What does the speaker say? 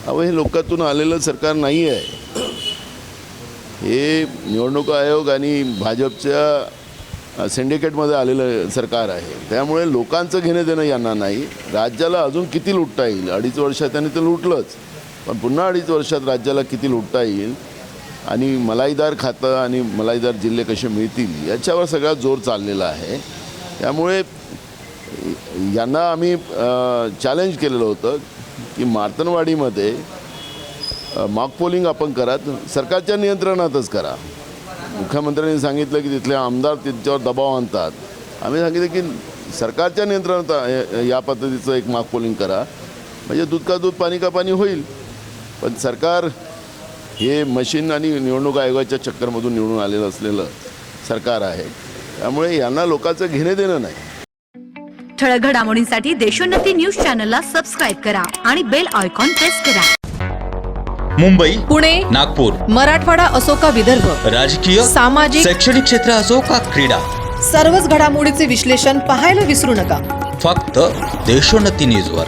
अहो, हे लोकातून आलेलं सरकार नाही आहे. हे निवडणूक आयोग आणि भाजपच्या सिंडिकेटमध्ये आलेलं सरकार आहे. त्यामुळे लोकांचं घेणं देणं यांना नाही. राज्याला अजून किती लुटता येईल, 2.5 वर्षात त्यांनी ते लुटलंच, पण पुन्हा 2.5 वर्षात राज्याला किती लुटता येईल आणि मलाईदार खातं आणि मलाईदार जिल्हे कसे मिळतील याच्यावर सगळा जोर चाललेला आहे. त्यामुळे यांना आम्ही चॅलेंज केलेलं होतं की मार्तनवाडीमध्ये मॉक पोलिंग आपण करा, सरकारच्या नियंत्रणातच करा. मुख्यमंत्र्यांनी सांगितलं की तिथले आमदार त्यांच्यावर दबाव आणतात. आम्ही सांगितलं की सरकारच्या नियंत्रणात या पद्धतीचं एक मॉक पोलिंग करा, म्हणजे दूध का दूध पाणी का पाणी होईल. पण सरकार हे मशीन आणि निवडणूक आयोगाच्या चक्करमधून निवडून आलेलं असलेलं सरकार आहे. त्यामुळे यांना लोकांचं घेणे देणं नाही. ठळक घडामोडींसाठी देशोन्नती न्यूज चॅनलला सबस्क्राईब करा आणि बेल आयकॉन प्रेस करा. मुंबई, पुणे, नागपूर, मराठवाडा असो का विदर्भ, राजकीय, सामाजिक, शैक्षणिक क्षेत्र असो का क्रीडा, सर्वच घडामोडीचे विश्लेषण पाहायला विसरू नका. फक्त देशोन्नती न्यूजवर.